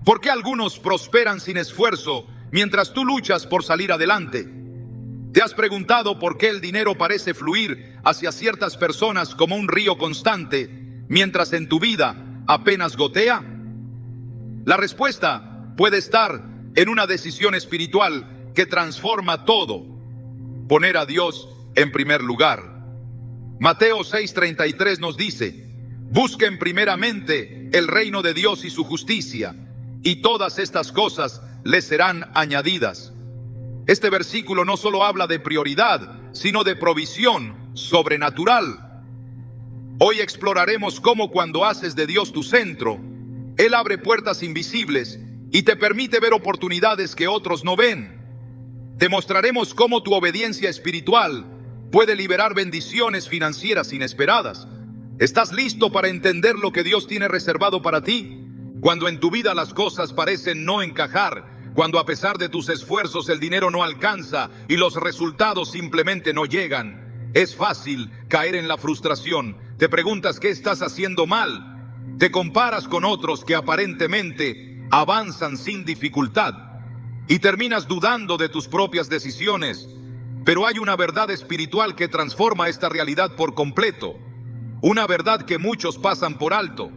¿Por qué algunos prosperan sin esfuerzo mientras tú luchas por salir adelante? ¿Te has preguntado por qué el dinero parece fluir hacia ciertas personas como un río constante, mientras en tu vida apenas gotea? La respuesta puede estar en una decisión espiritual que transforma todo: poner a Dios en primer lugar. Mateo 6:33 nos dice: busquen primeramente el reino de Dios y su justicia, y todas estas cosas les serán añadidas. Este versículo no solo habla de prioridad, sino de provisión sobrenatural. Hoy exploraremos cómo, cuando haces de Dios tu centro, Él abre puertas invisibles y te permite ver oportunidades que otros no ven. Te mostraremos cómo tu obediencia espiritual puede liberar bendiciones financieras inesperadas. ¿Estás listo para entender lo que Dios tiene reservado para ti? Cuando en tu vida las cosas parecen no encajar, cuando a pesar de tus esfuerzos el dinero no alcanza y los resultados simplemente no llegan, es fácil caer en la frustración. Te preguntas qué estás haciendo mal. Te comparas con otros que aparentemente avanzan sin dificultad y terminas dudando de tus propias decisiones. Pero hay una verdad espiritual que transforma esta realidad por completo. Una verdad que muchos pasan por alto,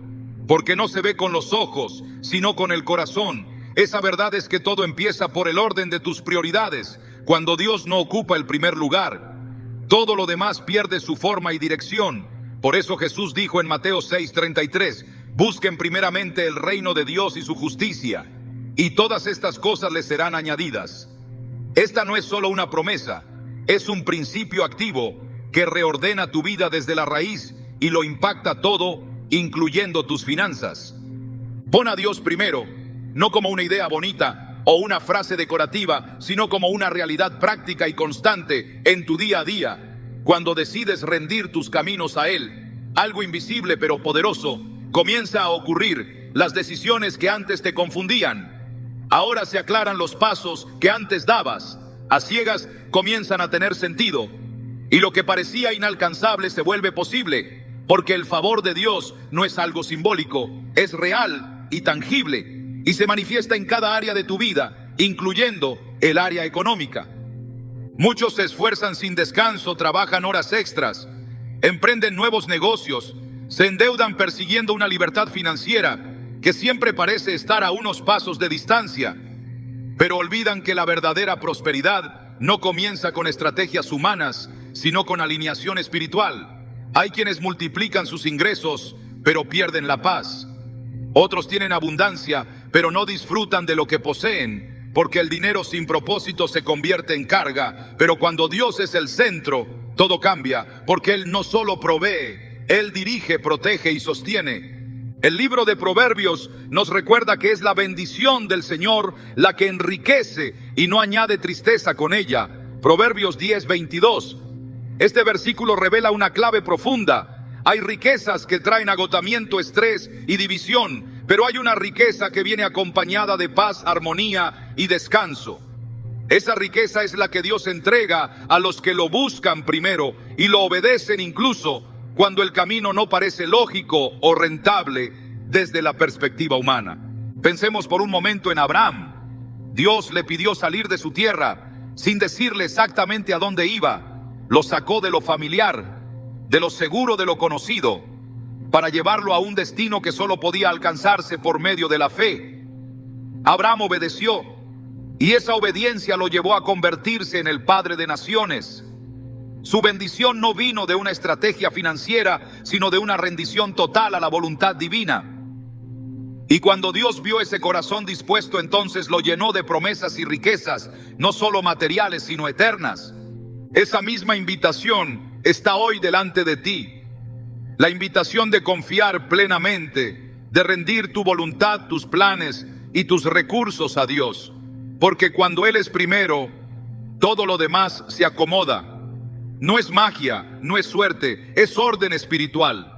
porque no se ve con los ojos, sino con el corazón. Esa verdad es que todo empieza por el orden de tus prioridades. Cuando Dios no ocupa el primer lugar, todo lo demás pierde su forma y dirección. Por eso Jesús dijo en Mateo 6:33, busquen primeramente el reino de Dios y su justicia, y todas estas cosas les serán añadidas. Esta no es solo una promesa, es un principio activo que reordena tu vida desde la raíz y lo impacta todo, incluyendo tus finanzas. Pon a Dios primero, no como una idea bonita o una frase decorativa, sino como una realidad práctica y constante en tu día a día. Cuando decides rendir tus caminos a Él, algo invisible pero poderoso comienza a ocurrir. Las decisiones que antes te confundían, ahora se aclaran. Los pasos que antes dabas a ciegas comienzan a tener sentido, y lo que parecía inalcanzable se vuelve posible. Porque el favor de Dios no es algo simbólico, es real y tangible, y se manifiesta en cada área de tu vida, incluyendo el área económica. Muchos se esfuerzan sin descanso, trabajan horas extras, emprenden nuevos negocios, se endeudan persiguiendo una libertad financiera que siempre parece estar a unos pasos de distancia, pero olvidan que la verdadera prosperidad no comienza con estrategias humanas, sino con alineación espiritual. Hay quienes multiplican sus ingresos, pero pierden la paz. Otros tienen abundancia, pero no disfrutan de lo que poseen, porque el dinero sin propósito se convierte en carga. Pero cuando Dios es el centro, todo cambia, porque Él no solo provee, Él dirige, protege y sostiene. El libro de Proverbios nos recuerda que es la bendición del Señor la que enriquece y no añade tristeza con ella. Proverbios 10:22. Este versículo revela una clave profunda. Hay riquezas que traen agotamiento, estrés y división, pero hay una riqueza que viene acompañada de paz, armonía y descanso. Esa riqueza es la que Dios entrega a los que lo buscan primero y lo obedecen incluso cuando el camino no parece lógico o rentable desde la perspectiva humana. Pensemos por un momento en Abraham. Dios le pidió salir de su tierra sin decirle exactamente a dónde iba. Lo sacó de lo familiar, de lo seguro, de lo conocido, para llevarlo a un destino que solo podía alcanzarse por medio de la fe. Abraham obedeció, y esa obediencia lo llevó a convertirse en el padre de naciones. Su bendición no vino de una estrategia financiera, sino de una rendición total a la voluntad divina. Y cuando Dios vio ese corazón dispuesto, entonces lo llenó de promesas y riquezas, no solo materiales, sino eternas. Esa misma invitación está hoy delante de ti. La invitación de confiar plenamente, de rendir tu voluntad, tus planes y tus recursos a Dios. Porque cuando Él es primero, todo lo demás se acomoda. No es magia, no es suerte, es orden espiritual.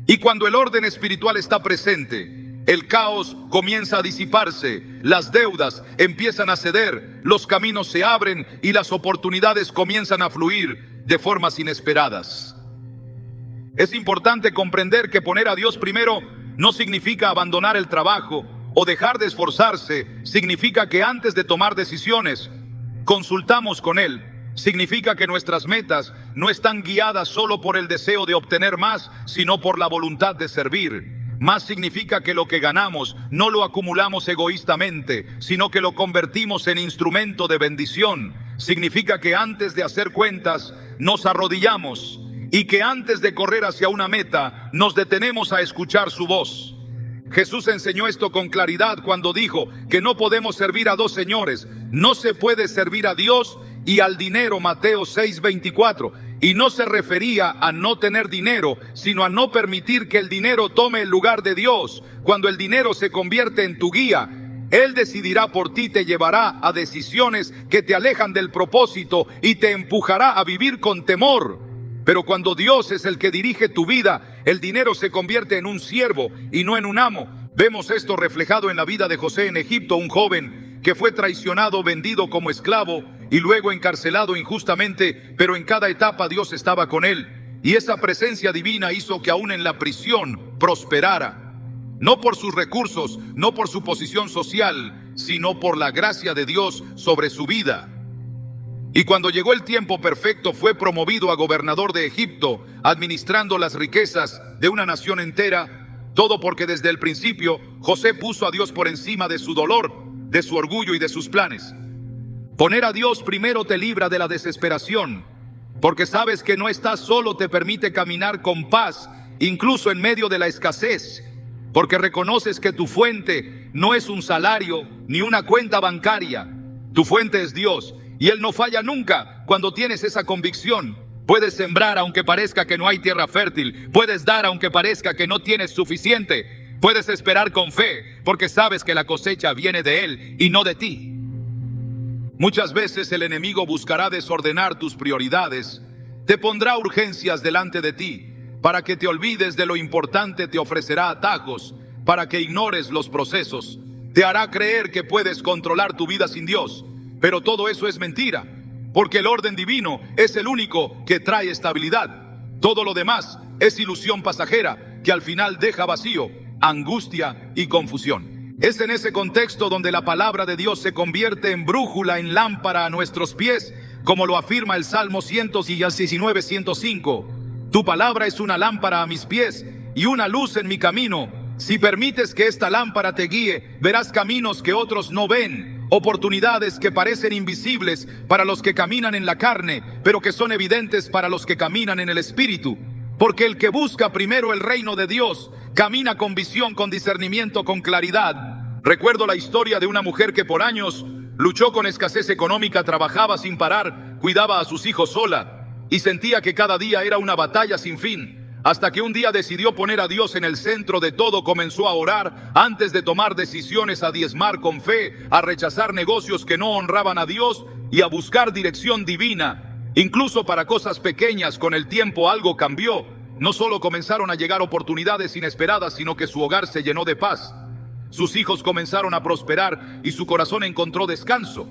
Y cuando el orden espiritual está presente, el caos comienza a disiparse, las deudas empiezan a ceder, los caminos se abren y las oportunidades comienzan a fluir de formas inesperadas. Es importante comprender que poner a Dios primero no significa abandonar el trabajo o dejar de esforzarse significa que antes de tomar decisiones, consultamos con Él. Significa que nuestras metas no están guiadas solo por el deseo de obtener más, sino por la voluntad de servir. Más significa que lo que ganamos no lo acumulamos egoístamente, sino que lo convertimos en instrumento de bendición. Significa que antes de hacer cuentas, nos arrodillamos y que antes de correr hacia una meta, nos detenemos a escuchar su voz. Jesús enseñó esto con claridad cuando dijo que no podemos servir a dos señores. No se puede servir a Dios y al dinero, Mateo 6:24. Y no se refería a no tener dinero, sino a no permitir que el dinero tome el lugar de Dios. Cuando el dinero se convierte en tu guía, Él decidirá por ti, te llevará a decisiones que te alejan del propósito y te empujará a vivir con temor. Pero cuando Dios es el que dirige tu vida, el dinero se convierte en un siervo y no en un amo. Vemos esto reflejado en la vida de José en Egipto, un joven que fue traicionado, vendido como esclavo y luego encarcelado injustamente, pero en cada etapa Dios estaba con él. Y esa presencia divina hizo que aún en la prisión prosperara. No por sus recursos, no por su posición social, sino por la gracia de Dios sobre su vida. Y cuando llegó el tiempo perfecto, fue promovido a gobernador de Egipto, administrando las riquezas de una nación entera. Todo porque desde el principio José puso a Dios por encima de su dolor, de su orgullo y de sus planes. Poner a Dios primero te libra de la desesperación, porque sabes que no estás solo, te permite caminar con paz, incluso en medio de la escasez, porque reconoces que tu fuente no es un salario ni una cuenta bancaria. Tu fuente es Dios. Y Él no falla nunca. Cuando tienes esa convicción, puedes sembrar aunque parezca que no hay tierra fértil. Puedes dar aunque parezca que no tienes suficiente. Puedes esperar con fe, porque sabes que la cosecha viene de Él y no de ti. Muchas veces el enemigo buscará desordenar tus prioridades. Te pondrá urgencias delante de ti. Para que te olvides de lo importante, te ofrecerá atajos para que ignores los procesos. Te hará creer que puedes controlar tu vida sin Dios. Pero todo eso es mentira, porque el orden divino es el único que trae estabilidad. Todo lo demás es ilusión pasajera que al final deja vacío, angustia y confusión. Es en ese contexto donde la palabra de Dios se convierte en brújula, en lámpara a nuestros pies, como lo afirma el Salmo 119, 105. Tu palabra es una lámpara a mis pies y una luz en mi camino. Si permites que esta lámpara te guíe, verás caminos que otros no ven. Oportunidades que parecen invisibles para los que caminan en la carne, pero que son evidentes para los que caminan en el Espíritu. Porque el que busca primero el reino de Dios, camina con visión, con discernimiento, con claridad. Recuerdo la historia de una mujer que por años luchó con escasez económica, trabajaba sin parar, cuidaba a sus hijos sola y sentía que cada día era una batalla sin fin. Hasta que un día decidió poner a Dios en el centro de todo, comenzó a orar antes de tomar decisiones, a diezmar con fe, a rechazar negocios que no honraban a Dios y a buscar dirección divina. Incluso para cosas pequeñas, con el tiempo algo cambió. No solo comenzaron a llegar oportunidades inesperadas, sino que su hogar se llenó de paz. Sus hijos comenzaron a prosperar y su corazón encontró descanso.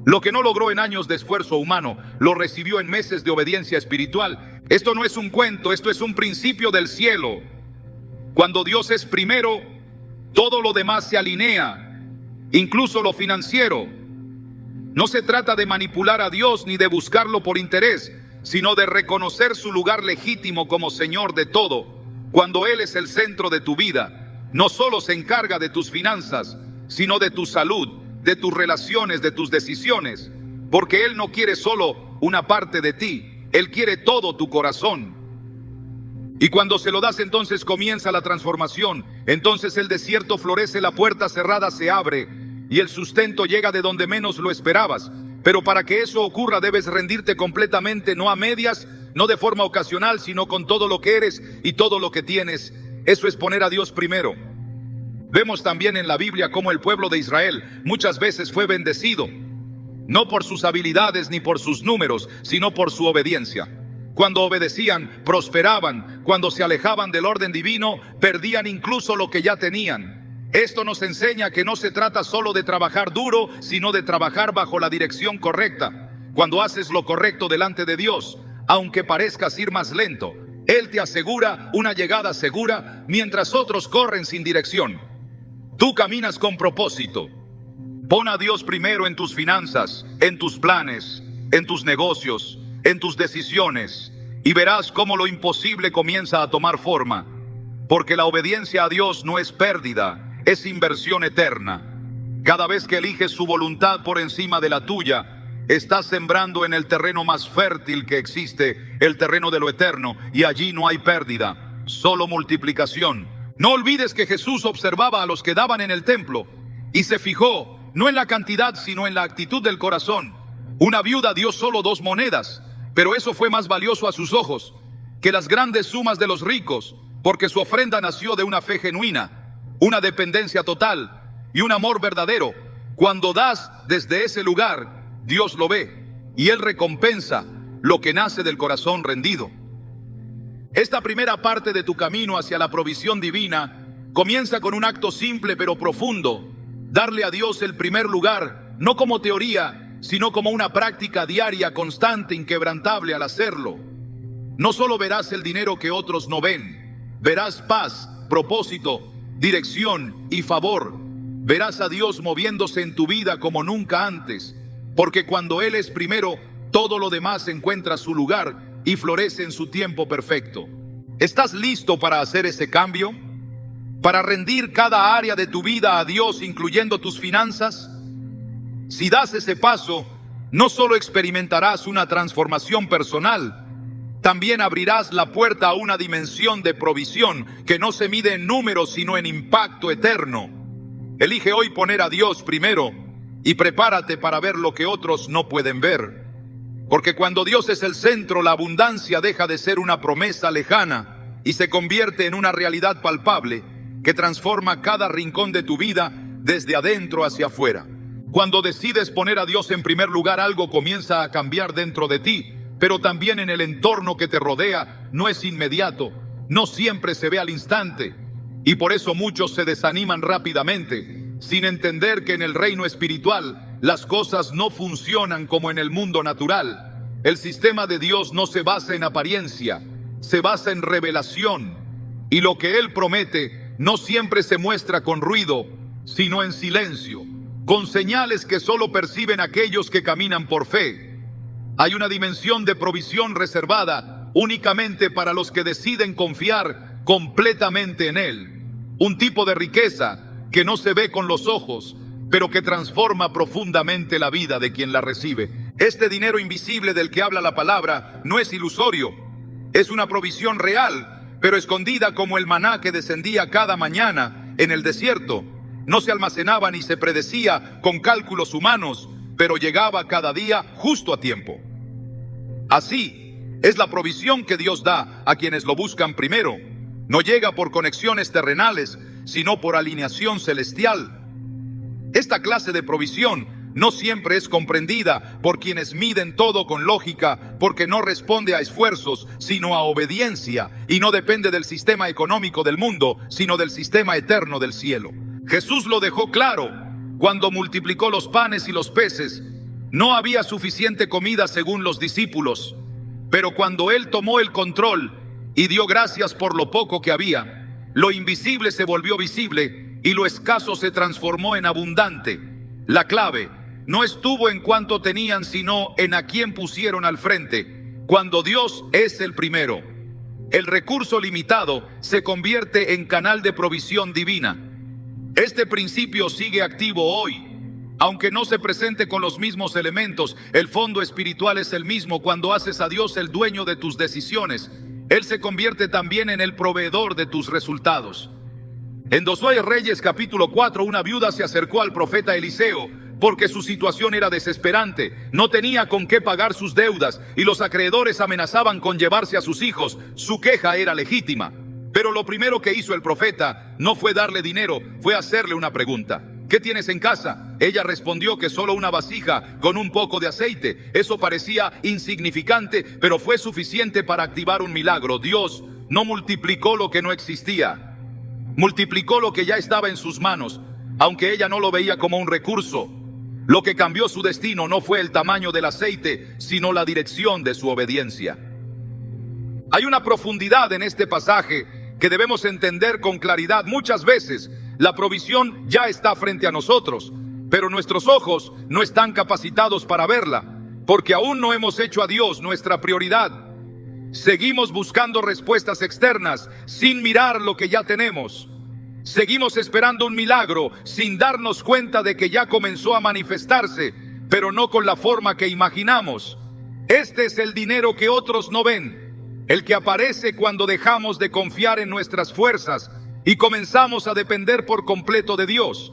Lo que no logró en años de esfuerzo humano, lo recibió en meses de obediencia espiritual. Esto no es un cuento, esto es un principio del cielo. Cuando Dios es primero, todo lo demás se alinea, incluso lo financiero. No se trata de manipular a Dios ni de buscarlo por interés, sino de reconocer su lugar legítimo como Señor de todo. Cuando Él es el centro de tu vida, no solo se encarga de tus finanzas, sino de tu salud, de tus relaciones, de tus decisiones, porque Él no quiere solo una parte de ti, Él quiere todo tu corazón. Y cuando se lo das, entonces comienza la transformación. Entonces el desierto florece, la puerta cerrada se abre y el sustento llega de donde menos lo esperabas. Pero para que eso ocurra debes rendirte completamente, no a medias, no de forma ocasional, sino con todo lo que eres y todo lo que tienes. Eso es poner a Dios primero. Vemos también en la Biblia cómo el pueblo de Israel muchas veces fue bendecido, no por sus habilidades ni por sus números, sino por su obediencia. Cuando obedecían, prosperaban. Cuando se alejaban del orden divino, perdían incluso lo que ya tenían. Esto nos enseña que no se trata solo de trabajar duro, sino de trabajar bajo la dirección correcta. Cuando haces lo correcto delante de Dios, aunque parezcas ir más lento, Él te asegura una llegada segura mientras otros corren sin dirección. Tú caminas con propósito. Pon a Dios primero en tus finanzas, en tus planes, en tus negocios, en tus decisiones, y verás cómo lo imposible comienza a tomar forma, porque la obediencia a Dios no es pérdida, es inversión eterna. Cada vez que eliges su voluntad por encima de la tuya, estás sembrando en el terreno más fértil que existe, el terreno de lo eterno, y allí no hay pérdida, solo multiplicación. No olvides que Jesús observaba a los que daban en el templo y se fijó no en la cantidad, sino en la actitud del corazón. Una viuda dio solo 2 monedas, pero eso fue más valioso a sus ojos que las grandes sumas de los ricos, porque su ofrenda nació de una fe genuina, una dependencia total y un amor verdadero. Cuando das desde ese lugar, Dios lo ve y Él recompensa lo que nace del corazón rendido. Esta primera parte de tu camino hacia la provisión divina comienza con un acto simple pero profundo: darle a Dios el primer lugar, no como teoría, sino como una práctica diaria, constante, inquebrantable al hacerlo. No solo verás el dinero que otros no ven, verás paz, propósito, dirección y favor. Verás a Dios moviéndose en tu vida como nunca antes, porque cuando Él es primero, todo lo demás encuentra su lugar y florece en su tiempo perfecto. ¿Estás listo para hacer ese cambio? ¿Para rendir cada área de tu vida a Dios, incluyendo tus finanzas? Si das ese paso, no solo experimentarás una transformación personal, también abrirás la puerta a una dimensión de provisión que no se mide en números, sino en impacto eterno. Elige hoy poner a Dios primero y prepárate para ver lo que otros no pueden ver. Porque cuando Dios es el centro, la abundancia deja de ser una promesa lejana y se convierte en una realidad palpable que transforma cada rincón de tu vida desde adentro hacia afuera. Cuando decides poner a Dios en primer lugar, algo comienza a cambiar dentro de ti, pero también en el entorno que te rodea. No es inmediato, no siempre se ve al instante, y por eso muchos se desaniman rápidamente, sin entender que en el reino espiritual las cosas no funcionan como en el mundo natural. El sistema de Dios no se basa en apariencia, se basa en revelación, y lo que Él promete no siempre se muestra con ruido, sino en silencio, con señales que solo perciben aquellos que caminan por fe. Hay una dimensión de provisión reservada únicamente para los que deciden confiar completamente en Él. Un tipo de riqueza que no se ve con los ojos, pero que transforma profundamente la vida de quien la recibe. Este dinero invisible del que habla la palabra no es ilusorio, es una provisión real, pero escondida como el maná que descendía cada mañana en el desierto. No se almacenaba ni se predecía con cálculos humanos, pero llegaba cada día justo a tiempo. Así es la provisión que Dios da a quienes lo buscan primero. No llega por conexiones terrenales, sino por alineación celestial. Esta clase de provisión no siempre es comprendida por quienes miden todo con lógica, porque no responde a esfuerzos, sino a obediencia, y no depende del sistema económico del mundo, sino del sistema eterno del cielo. Jesús lo dejó claro cuando multiplicó los panes y los peces. No había suficiente comida según los discípulos, pero cuando Él tomó el control y dio gracias por lo poco que había, lo invisible se volvió visible y lo escaso se transformó en abundante. La clave no estuvo en cuánto tenían, sino en a quién pusieron al frente. Cuando Dios es el primero, el recurso limitado se convierte en canal de provisión divina. Este principio sigue activo hoy. Aunque no se presente con los mismos elementos, el fondo espiritual es el mismo. Cuando haces a Dios el dueño de tus decisiones, Él se convierte también en el proveedor de tus resultados. En 2 Reyes capítulo 4, una viuda se acercó al profeta Eliseo porque su situación era desesperante. No tenía con qué pagar sus deudas y los acreedores amenazaban con llevarse a sus hijos. Su queja era legítima. Pero lo primero que hizo el profeta no fue darle dinero, fue hacerle una pregunta. ¿Qué tienes en casa? Ella respondió que solo una vasija con un poco de aceite. Eso parecía insignificante, pero fue suficiente para activar un milagro. Dios no multiplicó lo que no existía, multiplicó lo que ya estaba en sus manos, aunque ella no lo veía como un recurso. Lo que cambió su destino no fue el tamaño del aceite, sino la dirección de su obediencia. Hay una profundidad en este pasaje que debemos entender con claridad. Muchas veces La provisión ya está frente a nosotros, pero nuestros ojos no están capacitados para verla, porque aún no hemos hecho a Dios nuestra prioridad. Seguimos buscando respuestas externas sin mirar lo que ya tenemos. Seguimos esperando un milagro sin darnos cuenta de que ya comenzó a manifestarse, pero no con la forma que imaginamos. Este es el dinero que otros no ven, el que aparece cuando dejamos de confiar en nuestras fuerzas y comenzamos a depender por completo de Dios.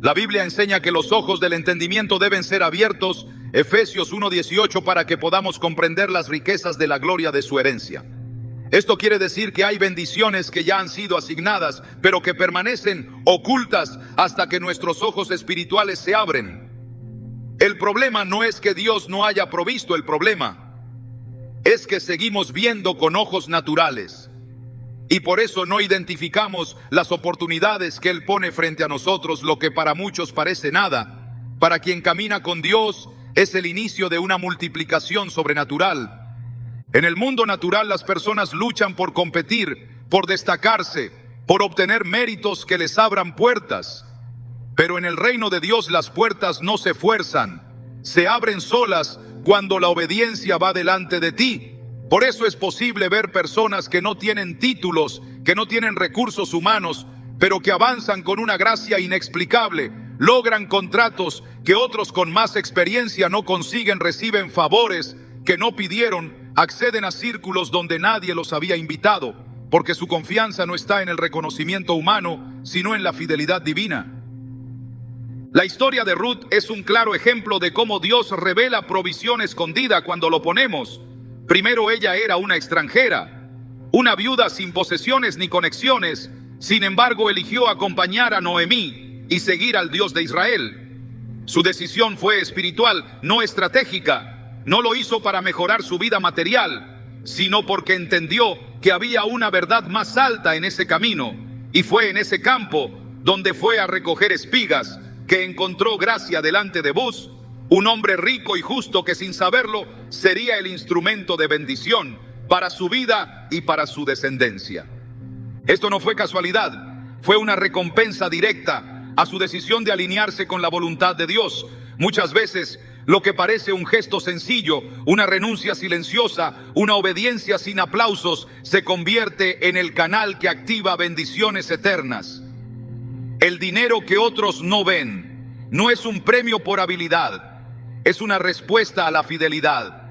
La Biblia enseña que los ojos del entendimiento deben ser abiertos, Efesios 1:18, para que podamos comprender las riquezas de la gloria de su herencia. Esto quiere decir que hay bendiciones que ya han sido asignadas, pero que permanecen ocultas hasta que nuestros ojos espirituales se abren. El problema no es que Dios no haya provisto, el problema es que seguimos viendo con ojos naturales. Y por eso no identificamos las oportunidades que Él pone frente a nosotros, lo que para muchos parece nada. Para quien camina con Dios es el inicio de una multiplicación sobrenatural. En el mundo natural las personas luchan por competir, por destacarse, por obtener méritos que les abran puertas. Pero en el reino de Dios las puertas no se fuerzan, se abren solas cuando la obediencia va delante de ti. Por eso es posible ver personas que no tienen títulos, que no tienen recursos humanos, pero que avanzan con una gracia inexplicable, logran contratos que otros con más experiencia no consiguen, reciben favores que no pidieron, acceden a círculos donde nadie los había invitado, porque su confianza no está en el reconocimiento humano, sino en la fidelidad divina. La historia de Ruth es un claro ejemplo de cómo Dios revela provisión escondida cuando lo ponemos. Primero ella era una extranjera, una viuda sin posesiones ni conexiones. Sin embargo, eligió acompañar a Noemí y seguir al Dios de Israel. Su decisión fue espiritual, no estratégica. No lo hizo para mejorar su vida material, sino porque entendió que había una verdad más alta en ese camino. Y fue en ese campo donde fue a recoger espigas que encontró gracia delante de Buz, un hombre rico y justo que sin saberlo sería el instrumento de bendición para su vida y para su descendencia. Esto no fue casualidad, fue una recompensa directa a su decisión de alinearse con la voluntad de Dios. Muchas veces lo que parece un gesto sencillo, una renuncia silenciosa, una obediencia sin aplausos, se convierte en el canal que activa bendiciones eternas. El dinero que otros no ven no es un premio por habilidad, es una respuesta a la fidelidad.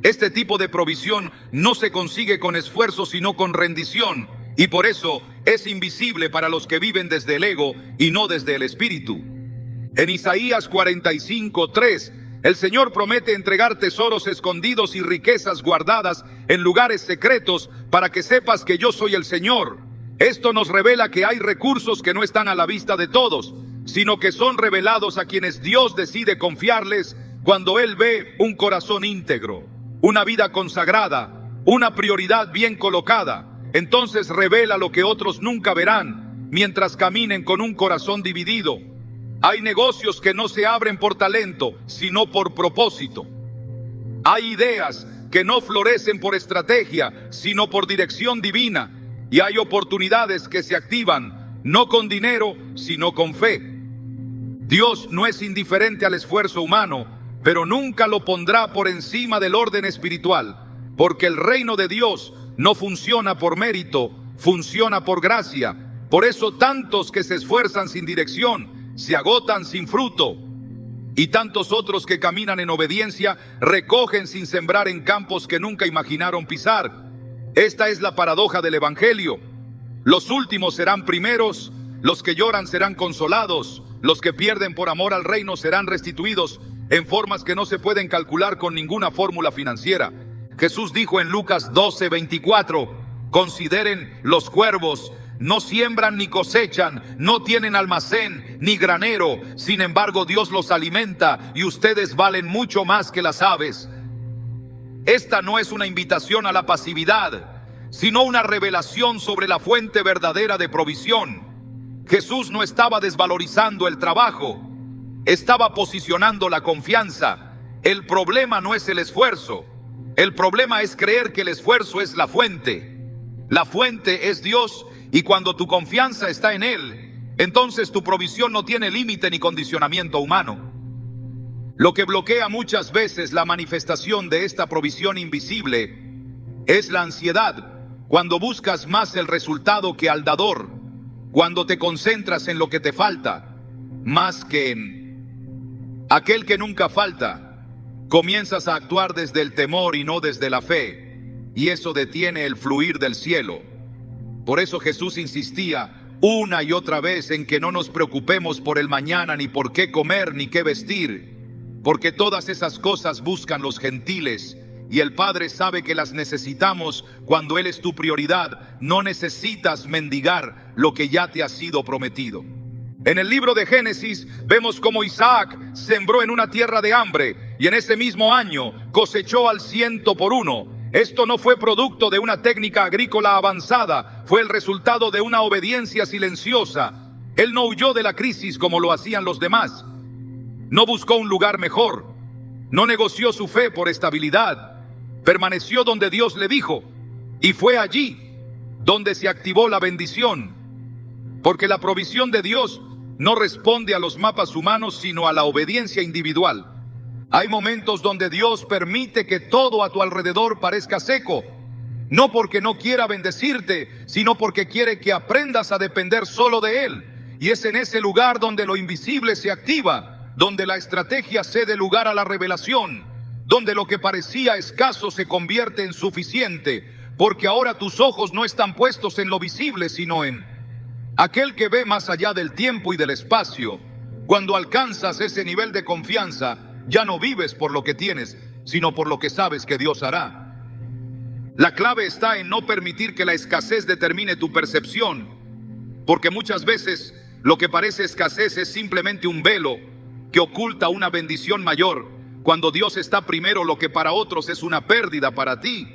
Este tipo de provisión no se consigue con esfuerzo, sino con rendición, y por eso es invisible para los que viven desde el ego y no desde el espíritu. En Isaías 45:3, el Señor promete entregar tesoros escondidos y riquezas guardadas en lugares secretos para que sepas que yo soy el Señor. Esto nos revela que hay recursos que no están a la vista de todos, sino que son revelados a quienes Dios decide confiarles cuando Él ve un corazón íntegro, una vida consagrada, una prioridad bien colocada. Entonces revela lo que otros nunca verán mientras caminen con un corazón dividido. Hay negocios que no se abren por talento, sino por propósito. Hay ideas que no florecen por estrategia, sino por dirección divina. Y hay oportunidades que se activan, no con dinero, sino con fe. Dios no es indiferente al esfuerzo humano, pero nunca lo pondrá por encima del orden espiritual, porque el reino de Dios no funciona por mérito, funciona por gracia. Por eso tantos que se esfuerzan sin dirección, se agotan sin fruto. Y tantos otros que caminan en obediencia, recogen sin sembrar en campos que nunca imaginaron pisar. Esta es la paradoja del Evangelio. Los últimos serán primeros, los que lloran serán consolados, los que pierden por amor al reino serán restituidos en formas que no se pueden calcular con ninguna fórmula financiera. Jesús dijo en Lucas 12:24, consideren los cuervos, no siembran ni cosechan, no tienen almacén ni granero, sin embargo Dios los alimenta y ustedes valen mucho más que las aves. Esta no es una invitación a la pasividad, sino una revelación sobre la fuente verdadera de provisión. Jesús no estaba desvalorizando el trabajo, estaba posicionando la confianza. El problema no es el esfuerzo, el problema es creer que el esfuerzo es la fuente. La fuente es Dios Y cuando tu confianza está en Él, entonces tu provisión no tiene límite ni condicionamiento humano. Lo que bloquea muchas veces la manifestación de esta provisión invisible es la ansiedad, cuando buscas más el resultado que al dador, cuando te concentras en lo que te falta, más que en aquel que nunca falta. Comienzas a actuar desde el temor y no desde la fe, y eso detiene el fluir del cielo. Por eso Jesús insistía una y otra vez en que no nos preocupemos por el mañana, ni por qué comer, ni qué vestir, porque todas esas cosas buscan los gentiles, y el Padre sabe que las necesitamos cuando Él es tu prioridad. No necesitas mendigar lo que ya te ha sido prometido. En el libro de Génesis vemos cómo Isaac sembró en una tierra de hambre y en ese mismo año cosechó al 100%. Esto no fue producto de una técnica agrícola avanzada, fue el resultado de una obediencia silenciosa. Él no huyó de la crisis como lo hacían los demás. No buscó un lugar mejor. No negoció su fe por estabilidad. Permaneció donde Dios le dijo, y fue allí donde se activó la bendición. Porque la provisión de Dios no responde a los mapas humanos, sino a la obediencia individual. Hay momentos donde Dios permite que todo a tu alrededor parezca seco, no porque no quiera bendecirte, sino porque quiere que aprendas a depender solo de Él. Y es en ese lugar donde lo invisible se activa, donde la estrategia cede lugar a la revelación, donde lo que parecía escaso se convierte en suficiente, porque ahora tus ojos no están puestos en lo visible, sino en aquel que ve más allá del tiempo y del espacio. Cuando alcanzas ese nivel de confianza, ya no vives por lo que tienes, sino por lo que sabes que Dios hará. La clave está en no permitir que la escasez determine tu percepción, porque muchas veces lo que parece escasez es simplemente un velo que oculta una bendición mayor. Cuando Dios está primero, lo que para otros es una pérdida, para ti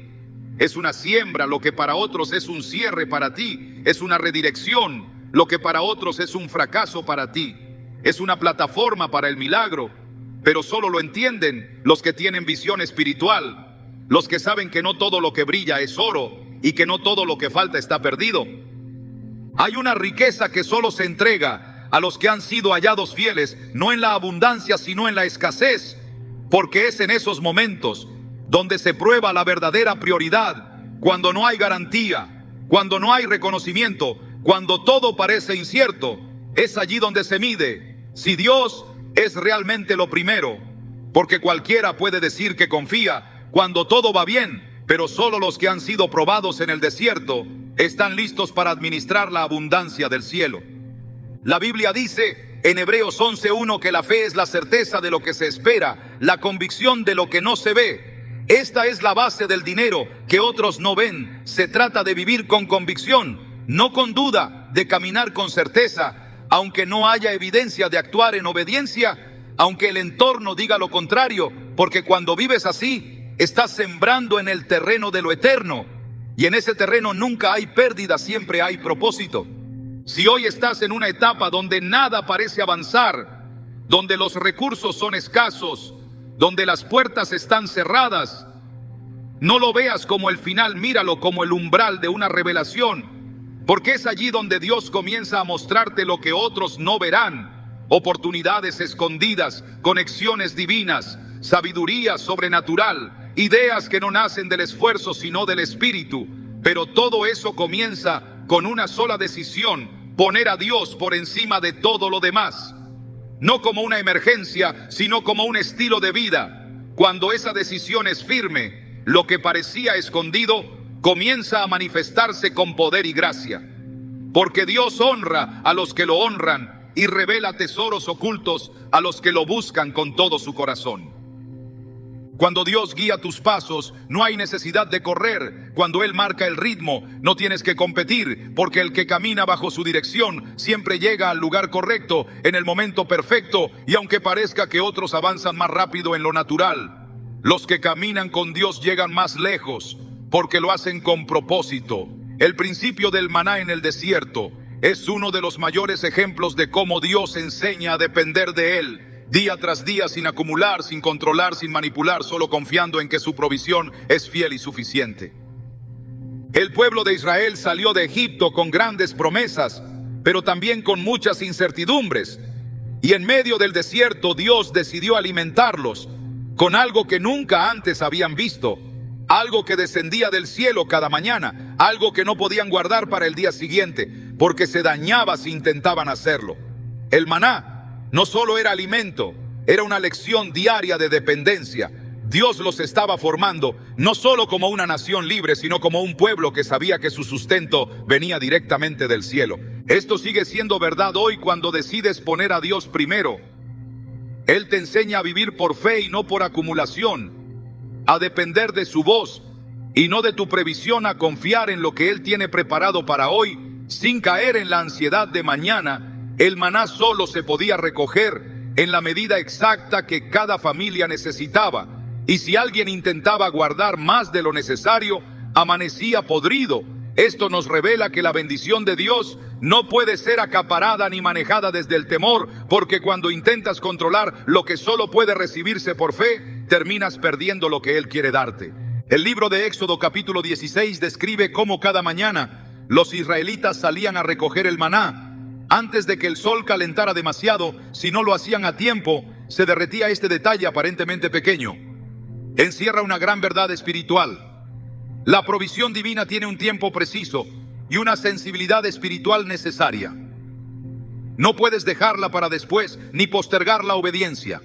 es una siembra. Lo que para otros es un cierre, para ti es una redirección. Lo que para otros es un fracaso, para ti es una plataforma para el milagro. Pero solo lo entienden los que tienen visión espiritual, los que saben que no todo lo que brilla es oro y que no todo lo que falta está perdido. Hay una riqueza que solo se entrega a los que han sido hallados fieles, no en la abundancia, sino en la escasez. Porque es en esos momentos donde se prueba la verdadera prioridad, cuando no hay garantía, cuando no hay reconocimiento, cuando todo parece incierto. Es allí donde se mide si Dios es realmente lo primero, porque cualquiera puede decir que confía cuando todo va bien, pero solo los que han sido probados en el desierto están listos para administrar la abundancia del cielo. La Biblia dice en Hebreos 11:1 que la fe es la certeza de lo que se espera, la convicción de lo que no se ve. Esta es la base del dinero que otros no ven. Se trata de vivir con convicción, no con duda, de caminar con certeza, aunque no haya evidencia, de actuar en obediencia, aunque el entorno diga lo contrario, porque cuando vives así, estás sembrando en el terreno de lo eterno, y en ese terreno nunca hay pérdida, siempre hay propósito. Si hoy estás en una etapa donde nada parece avanzar, donde los recursos son escasos, donde las puertas están cerradas, no lo veas como el final, míralo como el umbral de una revelación, porque es allí donde Dios comienza a mostrarte lo que otros no verán: oportunidades escondidas, conexiones divinas, sabiduría sobrenatural, ideas que no nacen del esfuerzo sino del Espíritu. Pero todo eso comienza con una sola decisión: poner a Dios por encima de todo lo demás. No como una emergencia, sino como un estilo de vida. Cuando esa decisión es firme, lo que parecía escondido comienza a manifestarse con poder y gracia. Porque Dios honra a los que lo honran y revela tesoros ocultos a los que lo buscan con todo su corazón. Cuando Dios guía tus pasos, no hay necesidad de correr. Cuando Él marca el ritmo, no tienes que competir, porque el que camina bajo su dirección siempre llega al lugar correcto, en el momento perfecto, y aunque parezca que otros avanzan más rápido en lo natural, los que caminan con Dios llegan más lejos, porque lo hacen con propósito. El principio del maná en el desierto es uno de los mayores ejemplos de cómo Dios enseña a depender de Él, día tras día, sin acumular, sin controlar, sin manipular, solo confiando en que su provisión es fiel y suficiente. El pueblo de Israel salió de Egipto con grandes promesas, pero también con muchas incertidumbres. Y en medio del desierto Dios decidió alimentarlos con algo que nunca antes habían visto, algo que descendía del cielo cada mañana, algo que no podían guardar para el día siguiente, porque se dañaba si intentaban hacerlo. El maná no solo era alimento, era una lección diaria de dependencia. Dios los estaba formando, no solo como una nación libre, sino como un pueblo que sabía que su sustento venía directamente del cielo. Esto sigue siendo verdad hoy cuando decides poner a Dios primero. Él te enseña a vivir por fe y no por acumulación, a depender de su voz y no de tu previsión, a confiar en lo que Él tiene preparado para hoy, sin caer en la ansiedad de mañana. El maná solo se podía recoger en la medida exacta que cada familia necesitaba, y si alguien intentaba guardar más de lo necesario, amanecía podrido. Esto nos revela que la bendición de Dios no puede ser acaparada ni manejada desde el temor, porque cuando intentas controlar lo que solo puede recibirse por fe, terminas perdiendo lo que Él quiere darte. El libro de Éxodo capítulo 16 describe cómo cada mañana los israelitas salían a recoger el maná. Antes de que el sol calentara demasiado, si no lo hacían a tiempo, se derretía. Este detalle aparentemente pequeño encierra una gran verdad espiritual. La provisión divina tiene un tiempo preciso y una sensibilidad espiritual necesaria. No puedes dejarla para después ni postergar la obediencia,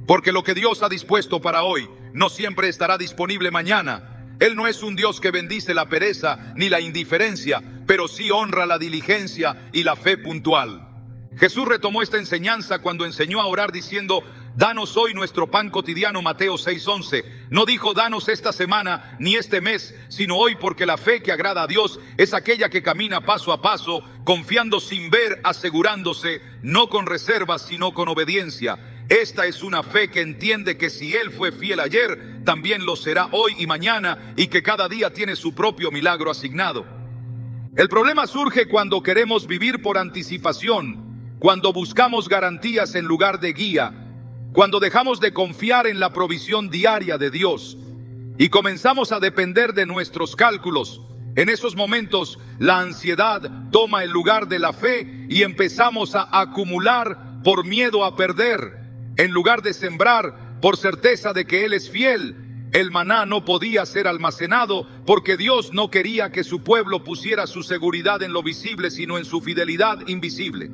porque lo que Dios ha dispuesto para hoy no siempre estará disponible mañana. Él no es un Dios que bendice la pereza ni la indiferencia, pero sí honra la diligencia y la fe puntual. Jesús retomó esta enseñanza cuando enseñó a orar diciendo: danos hoy nuestro pan cotidiano, Mateo 6:11. No dijo danos esta semana ni este mes, sino hoy, porque la fe que agrada a Dios es aquella que camina paso a paso, confiando sin ver, asegurándose, no con reservas, sino con obediencia. Esta es una fe que entiende que si Él fue fiel ayer, también lo será hoy y mañana, y que cada día tiene su propio milagro asignado. El problema surge cuando queremos vivir por anticipación, cuando buscamos garantías en lugar de guía, cuando dejamos de confiar en la provisión diaria de Dios y comenzamos a depender de nuestros cálculos. En esos momentos, la ansiedad toma el lugar de la fe y empezamos a acumular por miedo a perder, en lugar de sembrar por certeza de que Él es fiel. El maná no podía ser almacenado porque Dios no quería que su pueblo pusiera su seguridad en lo visible, sino en su fidelidad invisible.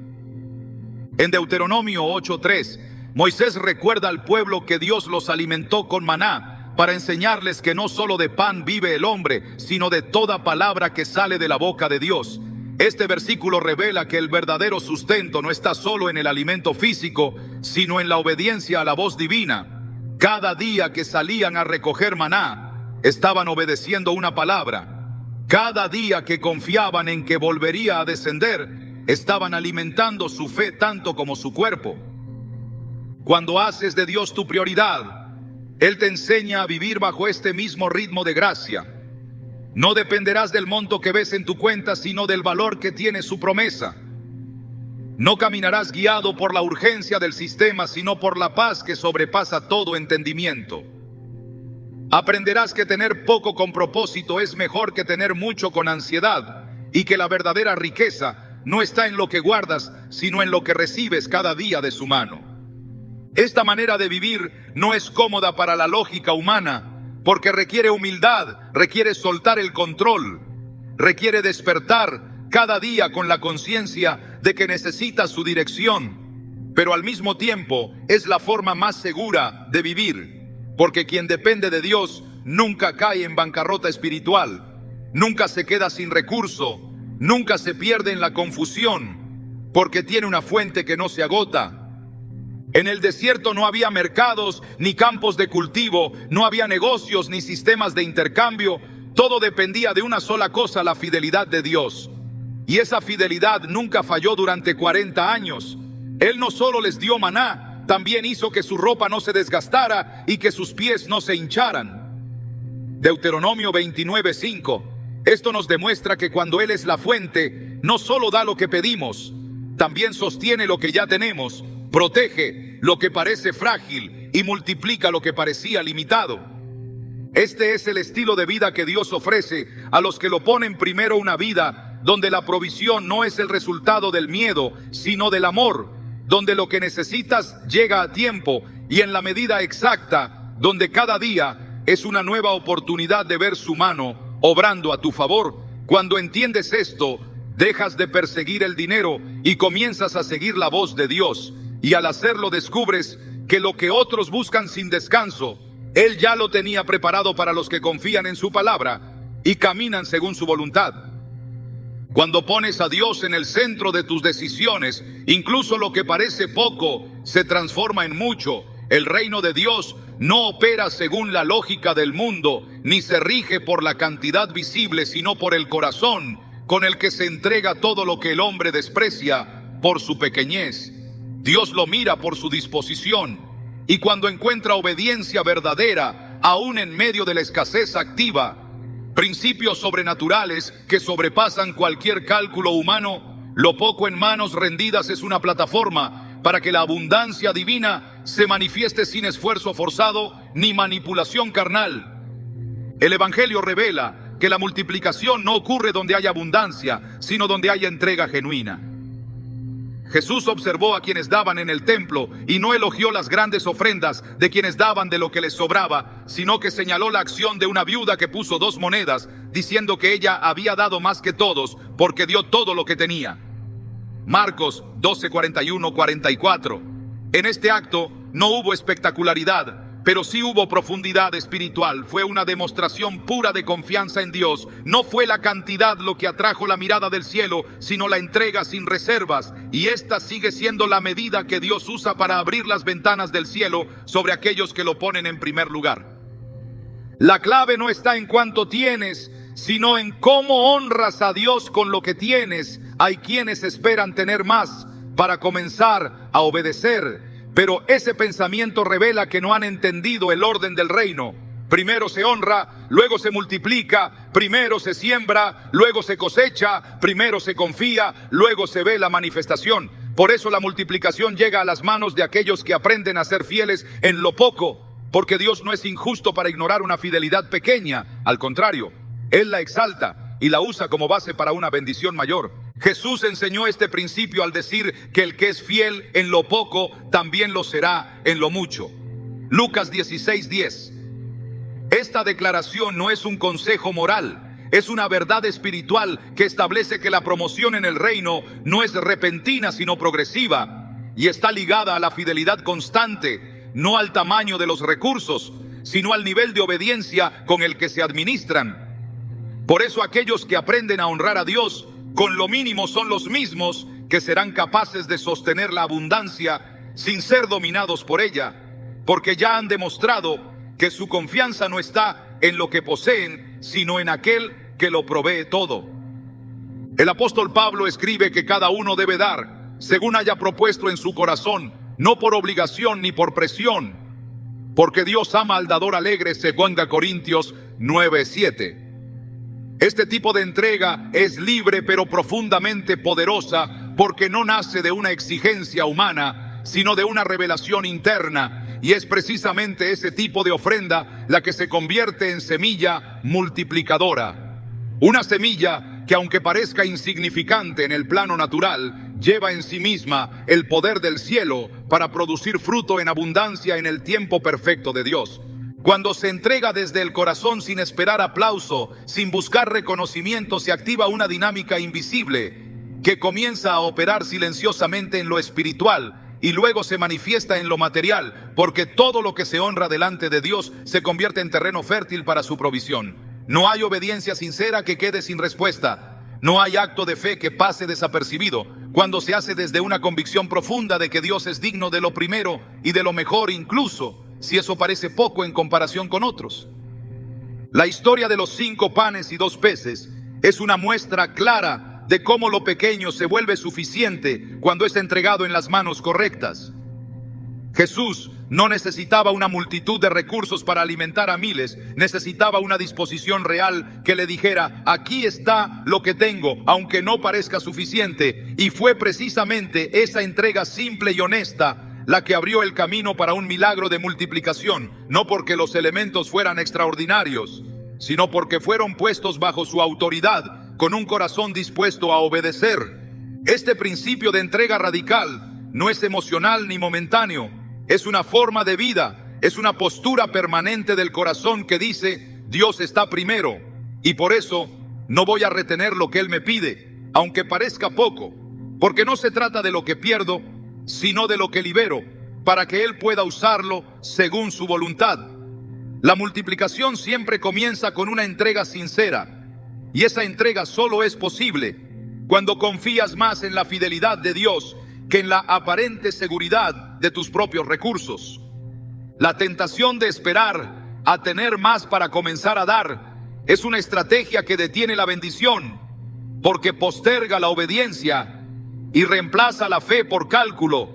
En Deuteronomio 8:3, Moisés recuerda al pueblo que Dios los alimentó con maná para enseñarles que no solo de pan vive el hombre, sino de toda palabra que sale de la boca de Dios. Este versículo revela que el verdadero sustento no está solo en el alimento físico, sino en la obediencia a la voz divina. Cada día que salían a recoger maná, estaban obedeciendo una palabra. Cada día que confiaban en que volvería a descender, estaban alimentando su fe tanto como su cuerpo. Cuando haces de Dios tu prioridad, Él te enseña a vivir bajo este mismo ritmo de gracia. No dependerás del monto que ves en tu cuenta, sino del valor que tiene su promesa. No caminarás guiado por la urgencia del sistema, sino por la paz que sobrepasa todo entendimiento. Aprenderás que tener poco con propósito es mejor que tener mucho con ansiedad, y que la verdadera riqueza no está en lo que guardas, sino en lo que recibes cada día de su mano. Esta manera de vivir no es cómoda para la lógica humana, porque requiere humildad, requiere soltar el control, requiere despertar cada día con la conciencia de que necesitas su dirección, pero al mismo tiempo es la forma más segura de vivir, porque quien depende de Dios nunca cae en bancarrota espiritual, nunca se queda sin recurso, nunca se pierde en la confusión, porque tiene una fuente que no se agota. En el desierto no había mercados ni campos de cultivo, no había negocios ni sistemas de intercambio. Todo dependía de una sola cosa: la fidelidad de Dios. Y esa fidelidad nunca falló durante 40 años. Él no solo les dio maná, también hizo que su ropa no se desgastara y que sus pies no se hincharan. Deuteronomio 29:5. Esto nos demuestra que cuando Él es la fuente, no solo da lo que pedimos, también sostiene lo que ya tenemos, protege lo que parece frágil y multiplica lo que parecía limitado. Este es el estilo de vida que Dios ofrece a los que lo ponen primero, una vida donde la provisión no es el resultado del miedo, sino del amor, donde lo que necesitas llega a tiempo y en la medida exacta, donde cada día es una nueva oportunidad de ver su mano obrando a tu favor. Cuando entiendes esto, dejas de perseguir el dinero y comienzas a seguir la voz de Dios. Y al hacerlo descubres que lo que otros buscan sin descanso, Él ya lo tenía preparado para los que confían en su palabra y caminan según su voluntad. Cuando pones a Dios en el centro de tus decisiones, incluso lo que parece poco se transforma en mucho. El reino de Dios no opera según la lógica del mundo, ni se rige por la cantidad visible, sino por el corazón con el que se entrega todo lo que el hombre desprecia por su pequeñez. Dios lo mira por su disposición, y cuando encuentra obediencia verdadera, aún en medio de la escasez, activa principios sobrenaturales que sobrepasan cualquier cálculo humano. Lo poco en manos rendidas es una plataforma para que la abundancia divina se manifieste sin esfuerzo forzado ni manipulación carnal. El Evangelio revela que la multiplicación no ocurre donde haya abundancia, sino donde haya entrega genuina. Jesús observó a quienes daban en el templo y no elogió las grandes ofrendas de quienes daban de lo que les sobraba, sino que señaló la acción de una viuda que puso 2 monedas, diciendo que ella había dado más que todos, porque dio todo lo que tenía. Marcos 12:41-44. En este acto no hubo espectacularidad, pero sí hubo profundidad espiritual. Fue una demostración pura de confianza en Dios. No fue la cantidad lo que atrajo la mirada del cielo, sino la entrega sin reservas. Y esta sigue siendo la medida que Dios usa para abrir las ventanas del cielo sobre aquellos que lo ponen en primer lugar. La clave no está en cuánto tienes, sino en cómo honras a Dios con lo que tienes. Hay quienes esperan tener más para comenzar a obedecer, pero ese pensamiento revela que no han entendido el orden del reino. Primero se honra, luego se multiplica, primero se siembra, luego se cosecha, primero se confía, luego se ve la manifestación. Por eso la multiplicación llega a las manos de aquellos que aprenden a ser fieles en lo poco, porque Dios no es injusto para ignorar una fidelidad pequeña. Al contrario, Él la exalta y la usa como base para una bendición mayor. Jesús enseñó este principio al decir que el que es fiel en lo poco, también lo será en lo mucho. Lucas 16:10. Esta declaración no es un consejo moral, es una verdad espiritual que establece que la promoción en el reino no es repentina sino progresiva, y está ligada a la fidelidad constante, no al tamaño de los recursos, sino al nivel de obediencia con el que se administran. Por eso aquellos que aprenden a honrar a Dios con lo mínimo son los mismos que serán capaces de sostener la abundancia sin ser dominados por ella, porque ya han demostrado que su confianza no está en lo que poseen, sino en aquel que lo provee todo. El apóstol Pablo escribe que cada uno debe dar según haya propuesto en su corazón, no por obligación ni por presión, porque Dios ama al dador alegre, según Corintios 9:7. Este tipo de entrega es libre pero profundamente poderosa, porque no nace de una exigencia humana, sino de una revelación interna, y es precisamente ese tipo de ofrenda la que se convierte en semilla multiplicadora. Una semilla que, aunque parezca insignificante en el plano natural, lleva en sí misma el poder del cielo para producir fruto en abundancia en el tiempo perfecto de Dios. Cuando se entrega desde el corazón sin esperar aplauso, sin buscar reconocimiento, se activa una dinámica invisible que comienza a operar silenciosamente en lo espiritual y luego se manifiesta en lo material, porque todo lo que se honra delante de Dios se convierte en terreno fértil para su provisión. No hay obediencia sincera que quede sin respuesta. No hay acto de fe que pase desapercibido cuando se hace desde una convicción profunda de que Dios es digno de lo primero y de lo mejor, incluso si eso parece poco en comparación con otros. La historia de los 5 panes y 2 peces es una muestra clara de cómo lo pequeño se vuelve suficiente cuando es entregado en las manos correctas. Jesús no necesitaba una multitud de recursos para alimentar a miles, necesitaba una disposición real que le dijera: aquí está lo que tengo, aunque no parezca suficiente. Y fue precisamente esa entrega simple y honesta la que abrió el camino para un milagro de multiplicación, no porque los elementos fueran extraordinarios, sino porque fueron puestos bajo su autoridad, con un corazón dispuesto a obedecer. Este principio de entrega radical no es emocional ni momentáneo, es una forma de vida, es una postura permanente del corazón que dice: Dios está primero, y por eso no voy a retener lo que Él me pide, aunque parezca poco, porque no se trata de lo que pierdo, sino de lo que libero, para que Él pueda usarlo según su voluntad. La multiplicación siempre comienza con una entrega sincera, y esa entrega solo es posible cuando confías más en la fidelidad de Dios que en la aparente seguridad de tus propios recursos. La tentación de esperar a tener más para comenzar a dar es una estrategia que detiene la bendición, porque posterga la obediencia y reemplaza la fe por cálculo.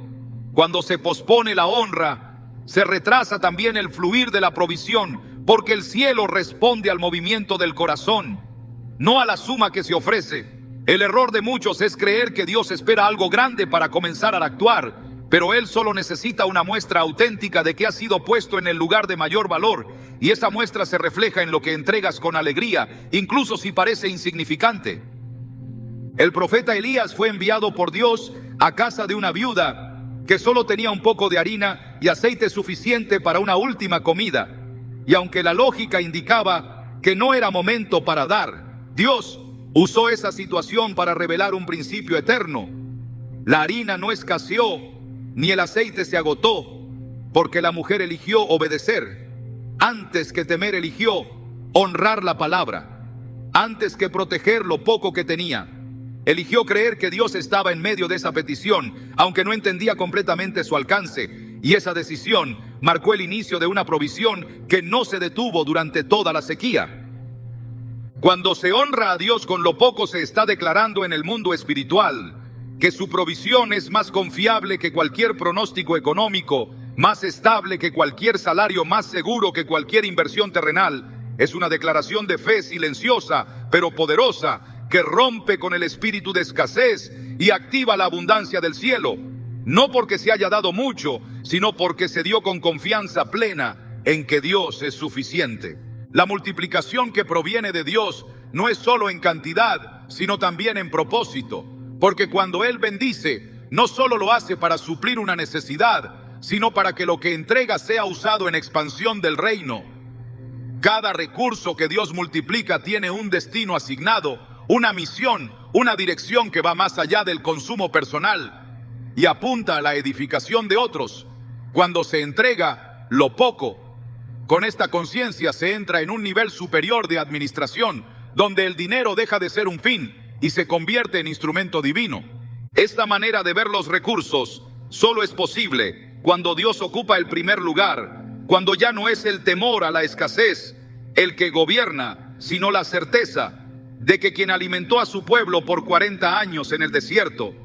Cuando se pospone la honra, se retrasa también el fluir de la provisión, porque el cielo responde al movimiento del corazón, no a la suma que se ofrece. El error de muchos es creer que Dios espera algo grande para comenzar a actuar, pero Él solo necesita una muestra auténtica de que ha sido puesto en el lugar de mayor valor, y esa muestra se refleja en lo que entregas con alegría, incluso si parece insignificante. El profeta Elías fue enviado por Dios a casa de una viuda que solo tenía un poco de harina y aceite suficiente para una última comida. Y aunque la lógica indicaba que no era momento para dar, Dios usó esa situación para revelar un principio eterno. La harina no escaseó, ni el aceite se agotó, porque la mujer eligió obedecer. Antes que temer, eligió honrar la palabra. Antes que proteger lo poco que tenía, eligió creer que Dios estaba en medio de esa petición, aunque no entendía completamente su alcance. Y esa decisión marcó el inicio de una provisión que no se detuvo durante toda la sequía. Cuando se honra a Dios con lo poco, se está declarando en el mundo espiritual que su provisión es más confiable que cualquier pronóstico económico, más estable que cualquier salario, más seguro que cualquier inversión terrenal. Es una declaración de fe silenciosa, pero poderosa, que rompe con el espíritu de escasez y activa la abundancia del cielo. No porque se haya dado mucho, sino porque se dio con confianza plena en que Dios es suficiente. La multiplicación que proviene de Dios no es solo en cantidad, sino también en propósito. Porque cuando Él bendice, no solo lo hace para suplir una necesidad, sino para que lo que entrega sea usado en expansión del reino. Cada recurso que Dios multiplica tiene un destino asignado, una misión, una dirección que va más allá del consumo personal y apunta a la edificación de otros. Cuando se entrega lo poco, con esta conciencia se entra en un nivel superior de administración, donde el dinero deja de ser un fin y se convierte en instrumento divino. Esta manera de ver los recursos solo es posible cuando Dios ocupa el primer lugar, cuando ya no es el temor a la escasez el que gobierna, sino la certeza de que quien alimentó a su pueblo por 40 años en el desierto,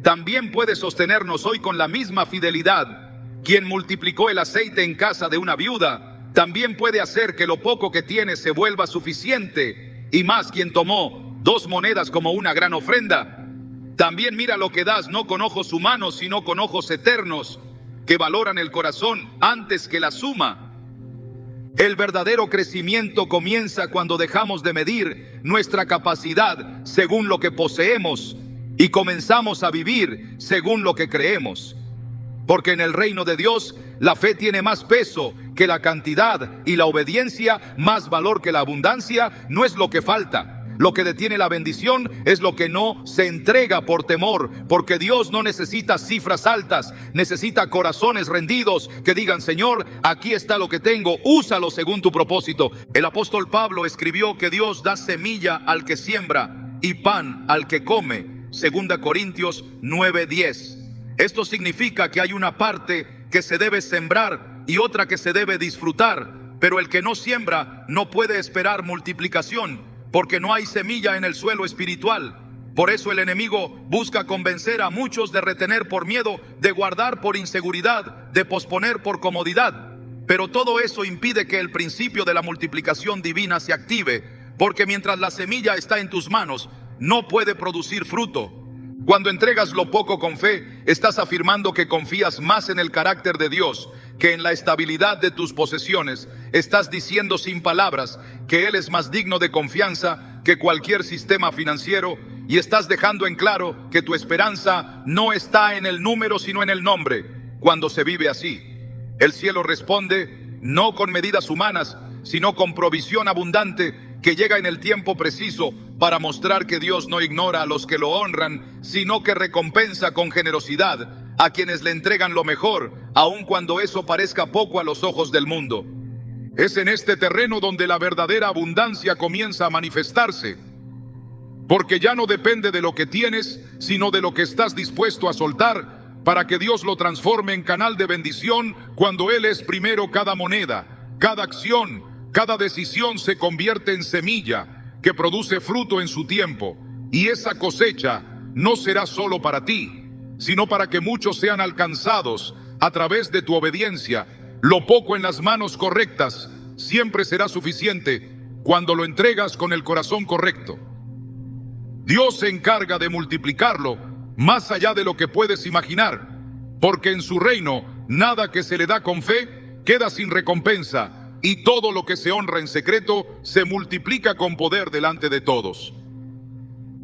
también puede sostenernos hoy con la misma fidelidad. Quien multiplicó el aceite en casa de una viuda, también puede hacer que lo poco que tiene se vuelva suficiente, y más quien tomó 2 monedas como una gran ofrenda. También mira lo que das, no con ojos humanos, sino con ojos eternos, que valoran el corazón antes que la suma. El verdadero crecimiento comienza cuando dejamos de medir nuestra capacidad según lo que poseemos y comenzamos a vivir según lo que creemos. Porque en el reino de Dios la fe tiene más peso que la cantidad y la obediencia más valor que la abundancia. No es lo que falta. Lo que detiene la bendición es lo que no se entrega por temor, porque Dios no necesita cifras altas, necesita corazones rendidos que digan: Señor, aquí está lo que tengo, úsalo según tu propósito. El apóstol Pablo escribió que Dios da semilla al que siembra y pan al que come, 2 Corintios 9:10. Esto significa que hay una parte que se debe sembrar y otra que se debe disfrutar, pero el que no siembra no puede esperar multiplicación, porque no hay semilla en el suelo espiritual. Por eso el enemigo busca convencer a muchos de retener por miedo, de guardar por inseguridad, de posponer por comodidad. Pero todo eso impide que el principio de la multiplicación divina se active, porque mientras la semilla está en tus manos, no puede producir fruto. Cuando entregas lo poco con fe, estás afirmando que confías más en el carácter de Dios que en la estabilidad de tus posesiones. Estás diciendo sin palabras que Él es más digno de confianza que cualquier sistema financiero, y estás dejando en claro que tu esperanza no está en el número sino en el nombre. Cuando se vive así, el cielo responde no con medidas humanas, sino con provisión abundante que llega en el tiempo preciso para mostrar que Dios no ignora a los que lo honran, sino que recompensa con generosidad a quienes le entregan lo mejor, aun cuando eso parezca poco a los ojos del mundo. Es en este terreno donde la verdadera abundancia comienza a manifestarse, porque ya no depende de lo que tienes, sino de lo que estás dispuesto a soltar para que Dios lo transforme en canal de bendición. Cuando Él es primero, cada moneda, cada acción, cada decisión se convierte en semilla que produce fruto en su tiempo, y esa cosecha no será solo para ti, sino para que muchos sean alcanzados a través de tu obediencia. Lo poco en las manos correctas siempre será suficiente cuando lo entregas con el corazón correcto. Dios se encarga de multiplicarlo más allá de lo que puedes imaginar, porque en su reino nada que se le da con fe queda sin recompensa, y todo lo que se honra en secreto se multiplica con poder delante de todos.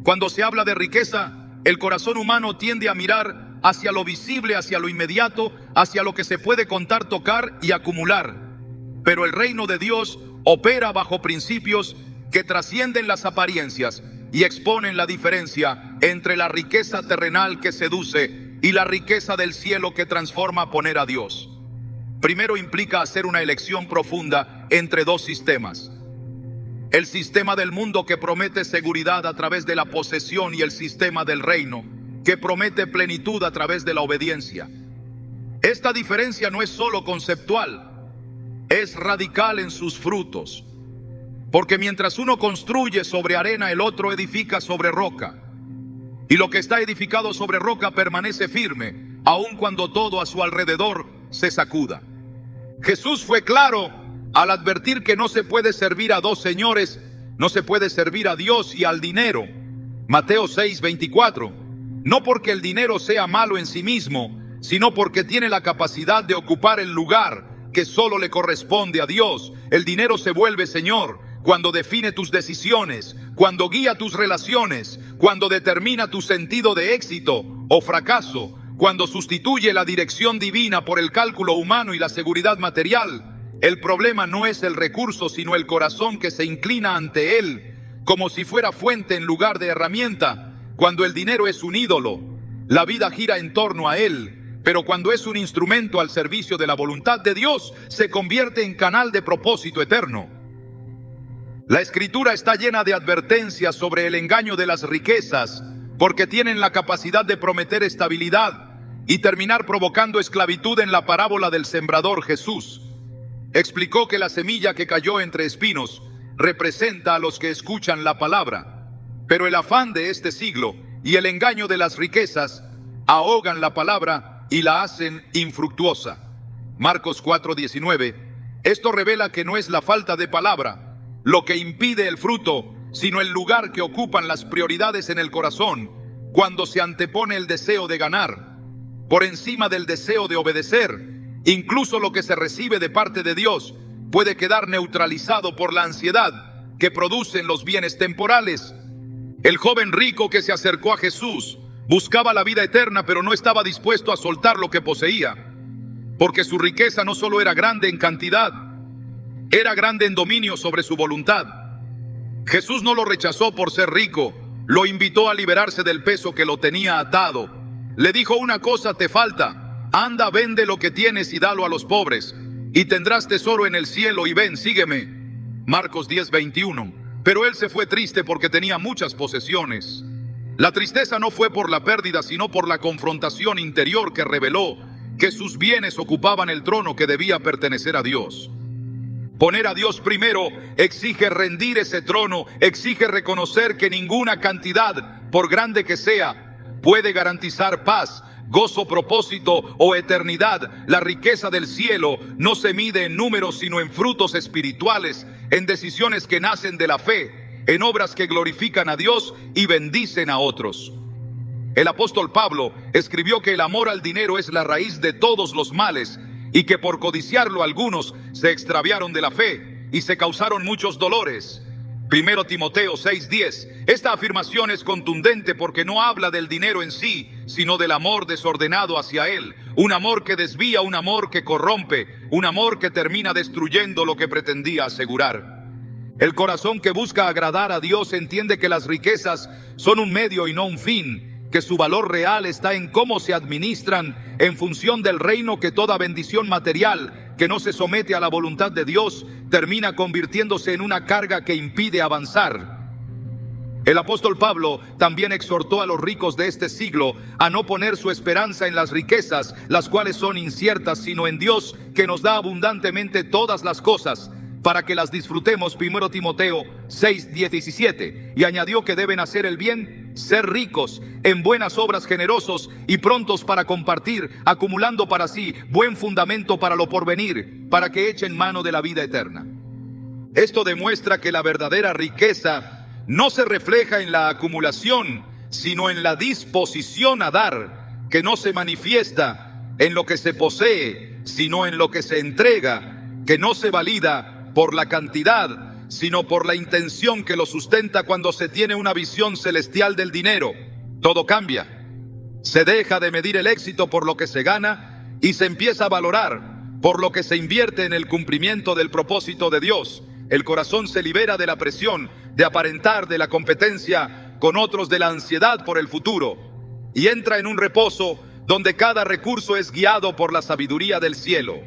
Cuando se habla de riqueza, el corazón humano tiende a mirar hacia lo visible, hacia lo inmediato, hacia lo que se puede contar, tocar y acumular. Pero el reino de Dios opera bajo principios que trascienden las apariencias y exponen la diferencia entre la riqueza terrenal que seduce y la riqueza del cielo que transforma a poner a Dios. Primero implica hacer una elección profunda entre dos sistemas: el sistema del mundo, que promete seguridad a través de la posesión, y el sistema del reino, que promete plenitud a través de la obediencia. Esta diferencia no es solo conceptual, es radical en sus frutos. Porque mientras uno construye sobre arena, el otro edifica sobre roca. Y lo que está edificado sobre roca permanece firme, aun cuando todo a su alrededor se sacuda. Jesús fue claro al advertir que no se puede servir a dos señores, no se puede servir a Dios y al dinero. Mateo 6:24. No porque el dinero sea malo en sí mismo, sino porque tiene la capacidad de ocupar el lugar que solo le corresponde a Dios. El dinero se vuelve Señor cuando define tus decisiones, cuando guía tus relaciones, cuando determina tu sentido de éxito o fracaso, cuando sustituye la dirección divina por el cálculo humano y la seguridad material. El problema no es el recurso, sino el corazón que se inclina ante él, como si fuera fuente en lugar de herramienta. Cuando el dinero es un ídolo, la vida gira en torno a él, pero cuando es un instrumento al servicio de la voluntad de Dios, se convierte en canal de propósito eterno. La Escritura está llena de advertencias sobre el engaño de las riquezas, porque tienen la capacidad de prometer estabilidad y terminar provocando esclavitud. En la parábola del sembrador, Jesús explicó que la semilla que cayó entre espinos representa a los que escuchan la palabra, pero el afán de este siglo y el engaño de las riquezas ahogan la palabra y la hacen infructuosa. Marcos 4:19. Esto revela que no es la falta de palabra lo que impide el fruto, sino el lugar que ocupan las prioridades en el corazón, cuando se antepone el deseo de ganar por encima del deseo de obedecer. Incluso lo que se recibe de parte de Dios puede quedar neutralizado por la ansiedad que producen los bienes temporales. El joven rico que se acercó a Jesús buscaba la vida eterna, pero no estaba dispuesto a soltar lo que poseía, porque su riqueza no solo era grande en cantidad, era grande en dominio sobre su voluntad. Jesús no lo rechazó por ser rico, lo invitó a liberarse del peso que lo tenía atado. Le dijo: una cosa te falta, anda, vende lo que tienes y dalo a los pobres, y tendrás tesoro en el cielo, y ven, sígueme. Marcos 10:21. Pero él se fue triste porque tenía muchas posesiones. La tristeza no fue por la pérdida, sino por la confrontación interior que reveló que sus bienes ocupaban el trono que debía pertenecer a Dios. Poner a Dios primero exige rendir ese trono, exige reconocer que ninguna cantidad, por grande que sea, puede garantizar paz, gozo, propósito o eternidad. La riqueza del cielo no se mide en números, sino en frutos espirituales, en decisiones que nacen de la fe, en obras que glorifican a Dios y bendicen a otros. El apóstol Pablo escribió que el amor al dinero es la raíz de todos los males y que por codiciarlo algunos se extraviaron de la fe y se causaron muchos dolores. 1 Timoteo 6:10. Esta afirmación es contundente porque no habla del dinero en sí, sino del amor desordenado hacia él. Un amor que desvía, un amor que corrompe, un amor que termina destruyendo lo que pretendía asegurar. El corazón que busca agradar a Dios entiende que las riquezas son un medio y no un fin, que su valor real está en cómo se administran en función del reino, que toda bendición material que no se somete a la voluntad de Dios termina convirtiéndose en una carga que impide avanzar. El apóstol Pablo también exhortó a los ricos de este siglo a no poner su esperanza en las riquezas, las cuales son inciertas, sino en Dios, que nos da abundantemente todas las cosas, para que las disfrutemos. 1 Timoteo 6:17. Y añadió que deben hacer el bien, ser ricos en buenas obras, generosos y prontos para compartir, acumulando para sí buen fundamento para lo porvenir, para que echen mano de la vida eterna. Esto demuestra que la verdadera riqueza no se refleja en la acumulación, sino en la disposición a dar, que no se manifiesta en lo que se posee, sino en lo que se entrega, que no se valida por la cantidad, sino por la intención que lo sustenta. Cuando se tiene una visión celestial del dinero, todo cambia. Se deja de medir el éxito por lo que se gana y se empieza a valorar por lo que se invierte en el cumplimiento del propósito de Dios. El corazón se libera de la presión de aparentar, de la competencia con otros, de la ansiedad por el futuro, y entra en un reposo donde cada recurso es guiado por la sabiduría del cielo.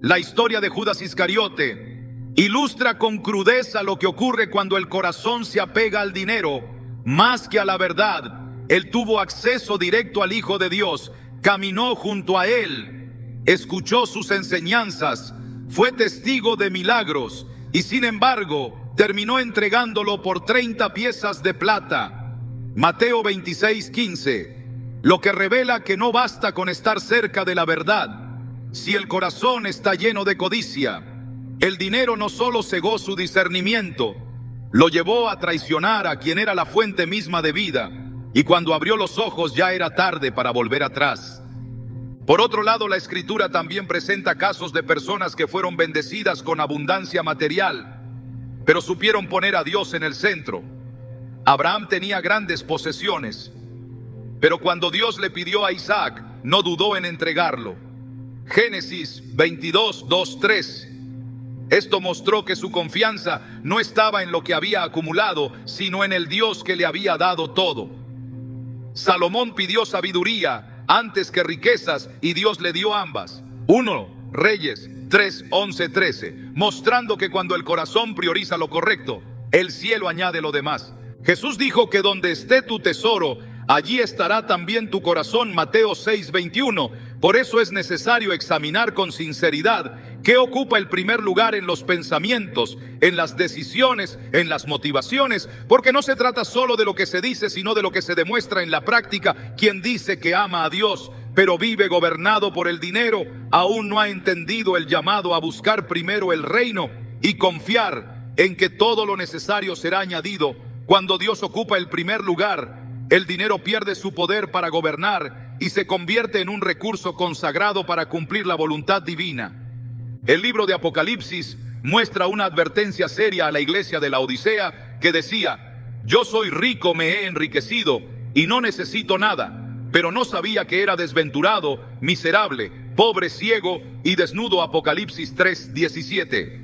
La historia de Judas Iscariote ilustra con crudeza lo que ocurre cuando el corazón se apega al dinero más que a la verdad. Él tuvo acceso directo al Hijo de Dios, caminó junto a él, escuchó sus enseñanzas, fue testigo de milagros y sin embargo terminó entregándolo por 30 piezas de plata. Mateo 26:15, lo que revela que no basta con estar cerca de la verdad. Si el corazón está lleno de codicia, el dinero no solo cegó su discernimiento, lo llevó a traicionar a quien era la fuente misma de vida, y cuando abrió los ojos ya era tarde para volver atrás. Por otro lado, la Escritura también presenta casos de personas que fueron bendecidas con abundancia material, pero supieron poner a Dios en el centro. Abraham tenía grandes posesiones, pero cuando Dios le pidió a Isaac, no dudó en entregarlo. Génesis 22:2-3. Esto mostró que su confianza no estaba en lo que había acumulado, sino en el Dios que le había dado todo. Salomón pidió sabiduría antes que riquezas y Dios le dio ambas. 1 Reyes 3:11-13, mostrando que cuando el corazón prioriza lo correcto, el cielo añade lo demás. Jesús dijo que donde esté tu tesoro, allí estará también tu corazón. Mateo 6:21. Por eso es necesario examinar con sinceridad qué ocupa el primer lugar en los pensamientos, en las decisiones, en las motivaciones, porque no se trata solo de lo que se dice, sino de lo que se demuestra en la práctica. Quien dice que ama a Dios, pero vive gobernado por el dinero, aún no ha entendido el llamado a buscar primero el reino y confiar en que todo lo necesario será añadido. Cuando Dios ocupa el primer lugar, el dinero pierde su poder para gobernar y se convierte en un recurso consagrado para cumplir la voluntad divina. El libro de Apocalipsis muestra una advertencia seria a la iglesia de la Odisea que decía: yo soy rico, me he enriquecido y no necesito nada, pero no sabía que era desventurado, miserable, pobre, ciego y desnudo. Apocalipsis 3:17.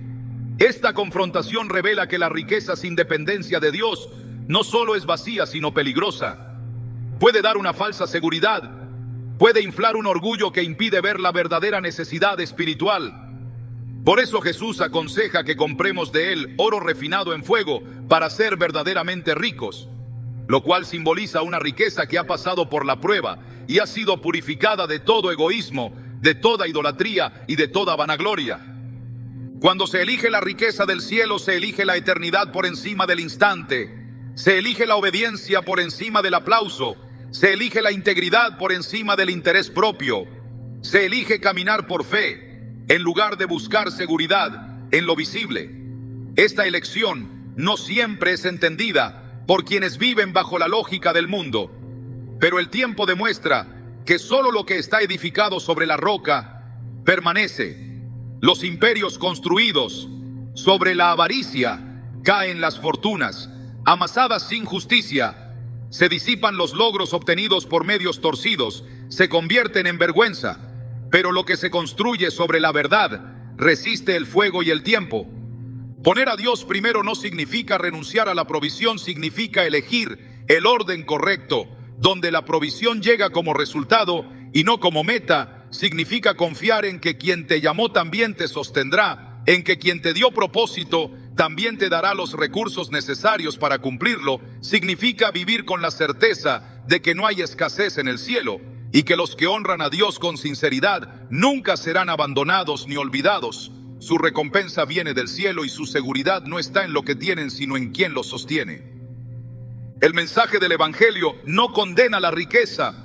Esta confrontación revela que la riqueza sin dependencia de Dios no solo es vacía, sino peligrosa. Puede dar una falsa seguridad, puede inflar un orgullo que impide ver la verdadera necesidad espiritual. Por eso Jesús aconseja que compremos de él oro refinado en fuego para ser verdaderamente ricos, lo cual simboliza una riqueza que ha pasado por la prueba y ha sido purificada de todo egoísmo, de toda idolatría y de toda vanagloria. Cuando se elige la riqueza del cielo, se elige la eternidad por encima del instante, se elige la obediencia por encima del aplauso, se elige la integridad por encima del interés propio, se elige caminar por fe en lugar de buscar seguridad en lo visible. Esta elección no siempre es entendida por quienes viven bajo la lógica del mundo. Pero el tiempo demuestra que solo lo que está edificado sobre la roca permanece. Los imperios construidos sobre la avaricia caen las fortunas, amasadas sin justicia. Se disipan los logros obtenidos por medios torcidos, se convierten en vergüenza. Pero lo que se construye sobre la verdad resiste el fuego y el tiempo. Poner a Dios primero no significa renunciar a la provisión, significa elegir el orden correcto, donde la provisión llega como resultado y no como meta. Significa confiar en que quien te llamó también te sostendrá, en que quien te dio propósito también te dará los recursos necesarios para cumplirlo. Significa vivir con la certeza de que no hay escasez en el cielo y que los que honran a Dios con sinceridad nunca serán abandonados ni olvidados. Su recompensa viene del cielo y su seguridad no está en lo que tienen, sino en quien los sostiene. El mensaje del Evangelio no condena la riqueza,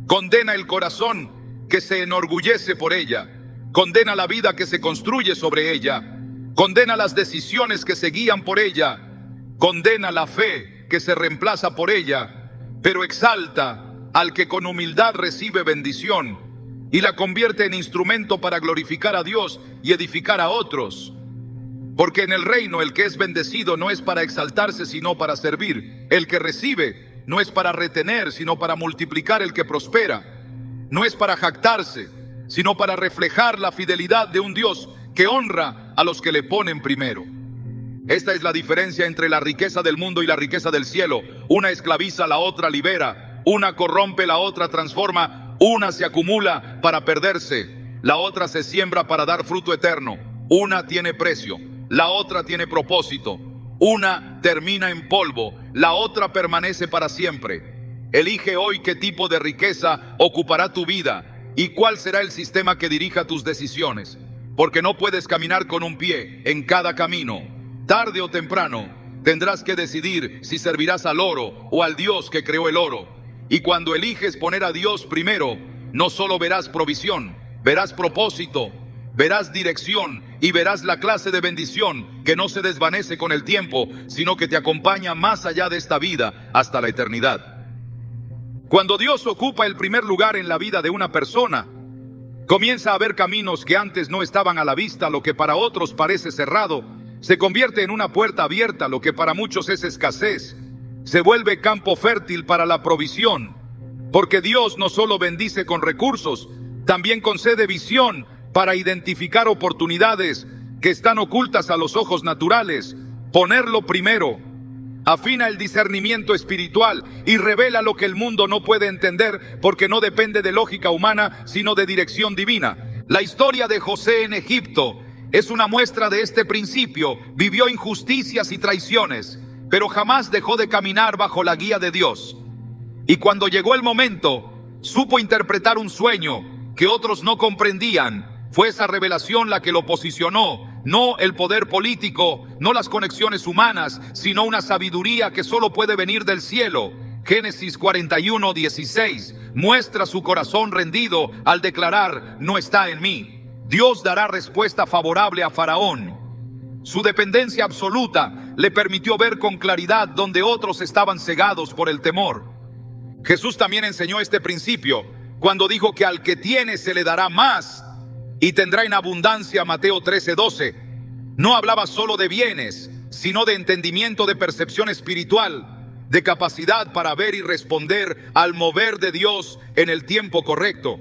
condena el corazón que se enorgullece por ella, condena la vida que se construye sobre ella, condena las decisiones que se guían por ella, condena la fe que se reemplaza por ella, pero exalta al que con humildad recibe bendición y la convierte en instrumento para glorificar a Dios y edificar a otros. Porque en el reino el que es bendecido no es para exaltarse, sino para servir. El que recibe no es para retener, sino para multiplicar el que prospera. No es para jactarse, sino para reflejar la fidelidad de un Dios que honra a los que le ponen primero. Esta es la diferencia entre la riqueza del mundo y la riqueza del cielo. Una esclaviza, la otra libera. Una corrompe, la otra transforma. Una se acumula para perderse, la otra se siembra para dar fruto eterno. Una tiene precio, la otra tiene propósito. Una termina en polvo, la otra permanece para siempre. Elige hoy qué tipo de riqueza ocupará tu vida y cuál será el sistema que dirija tus decisiones. Porque no puedes caminar con un pie en cada camino. Tarde o temprano tendrás que decidir si servirás al oro o al Dios que creó el oro. Y cuando eliges poner a Dios primero, no solo verás provisión, verás propósito, verás dirección y verás la clase de bendición que no se desvanece con el tiempo, sino que te acompaña más allá de esta vida hasta la eternidad. Cuando Dios ocupa el primer lugar en la vida de una persona, comienza a ver caminos que antes no estaban a la vista. Lo que para otros parece cerrado, se convierte en una puerta abierta. Lo que para muchos es escasez, se vuelve campo fértil para la provisión, porque Dios no solo bendice con recursos, también concede visión para identificar oportunidades que están ocultas a los ojos naturales. Ponerlo primero afina el discernimiento espiritual y revela lo que el mundo no puede entender, porque no depende de lógica humana, sino de dirección divina. La historia de José en Egipto es una muestra de este principio. Vivió injusticias y traiciones, pero jamás dejó de caminar bajo la guía de Dios. Y cuando llegó el momento, supo interpretar un sueño que otros no comprendían. Fue esa revelación la que lo posicionó, no el poder político, no las conexiones humanas, sino una sabiduría que solo puede venir del cielo. Génesis 41:16 muestra su corazón rendido al declarar: no está en mí. Dios dará respuesta favorable a Faraón. Su dependencia absoluta le permitió ver con claridad donde otros estaban cegados por el temor. Jesús también enseñó este principio cuando dijo que al que tiene se le dará más y tendrá en abundancia. Mateo 13:12. No hablaba solo de bienes, sino de entendimiento, de percepción espiritual, de capacidad para ver y responder al mover de Dios en el tiempo correcto.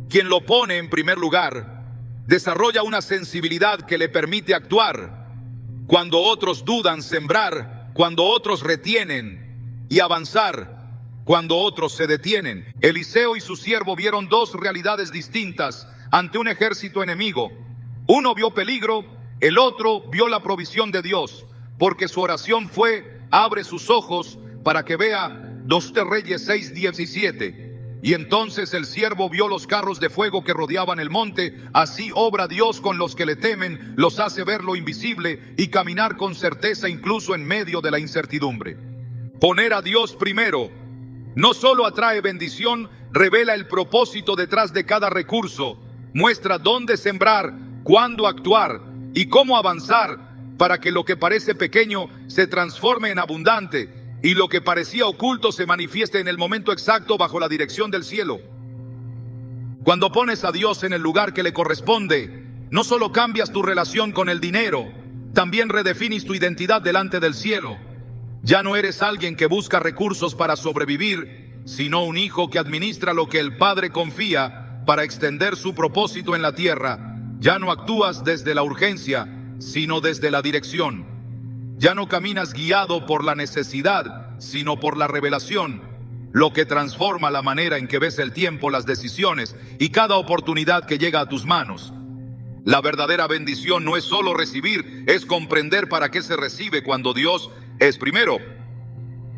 Quien lo pone en primer lugar desarrolla una sensibilidad que le permite actuar cuando otros dudan, sembrar cuando otros retienen y avanzar cuando otros se detienen. Eliseo y su siervo vieron dos realidades distintas ante un ejército enemigo. Uno vio peligro, el otro vio la provisión de Dios, porque su oración fue: abre sus ojos para que vea. 2 Reyes 6:17. Y entonces el siervo vio los carros de fuego que rodeaban el monte. Así obra Dios con los que le temen, los hace ver lo invisible y caminar con certeza incluso en medio de la incertidumbre. Poner a Dios primero no solo atrae bendición, revela el propósito detrás de cada recurso, muestra dónde sembrar, cuándo actuar y cómo avanzar para que lo que parece pequeño se transforme en abundante. y lo que parecía oculto se manifieste en el momento exacto bajo la dirección del cielo. Cuando pones a Dios en el lugar que le corresponde, no solo cambias tu relación con el dinero, también redefines tu identidad delante del cielo. Ya no eres alguien que busca recursos para sobrevivir, sino un hijo que administra lo que el Padre confía para extender su propósito en la tierra. Ya no actúas desde la urgencia, sino desde la dirección. Ya no caminas guiado por la necesidad, sino por la revelación, lo que transforma la manera en que ves el tiempo, las decisiones y cada oportunidad que llega a tus manos. La verdadera bendición no es solo recibir, es comprender para qué se recibe cuando Dios es primero.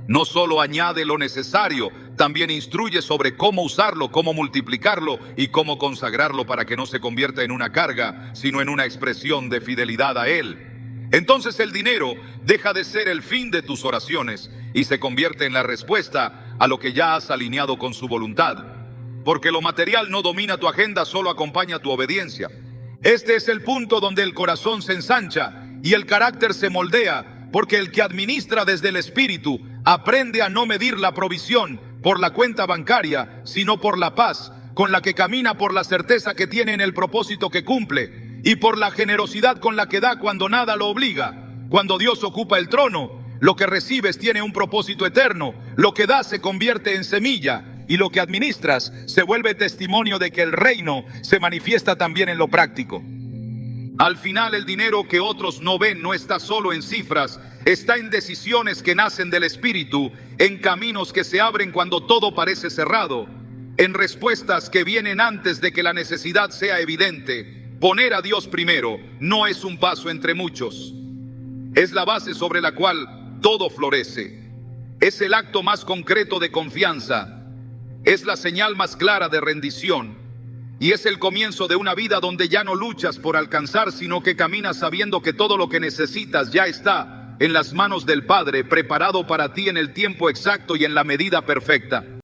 No solo añade lo necesario, también instruye sobre cómo usarlo, cómo multiplicarlo y cómo consagrarlo para que no se convierta en una carga, sino en una expresión de fidelidad a Él. Entonces el dinero deja de ser el fin de tus oraciones y se convierte en la respuesta a lo que ya has alineado con su voluntad. Porque lo material no domina tu agenda, solo acompaña tu obediencia. Este es el punto donde el corazón se ensancha y el carácter se moldea, porque el que administra desde el Espíritu aprende a no medir la provisión por la cuenta bancaria, sino por la paz con la que camina, por la certeza que tiene en el propósito que cumple y por la generosidad con la que da cuando nada lo obliga. Cuando Dios ocupa el trono, lo que recibes tiene un propósito eterno, lo que das se convierte en semilla y lo que administras se vuelve testimonio de que el reino se manifiesta también en lo práctico. Al final, el dinero que otros no ven no está solo en cifras, está en decisiones que nacen del Espíritu, en caminos que se abren cuando todo parece cerrado, en respuestas que vienen antes de que la necesidad sea evidente. Poner a Dios primero no es un paso entre muchos. Es la base sobre la cual todo florece. Es el acto más concreto de confianza. Es la señal más clara de rendición. Y es el comienzo de una vida donde ya no luchas por alcanzar, sino que caminas sabiendo que todo lo que necesitas ya está en las manos del Padre, preparado para ti en el tiempo exacto y en la medida perfecta.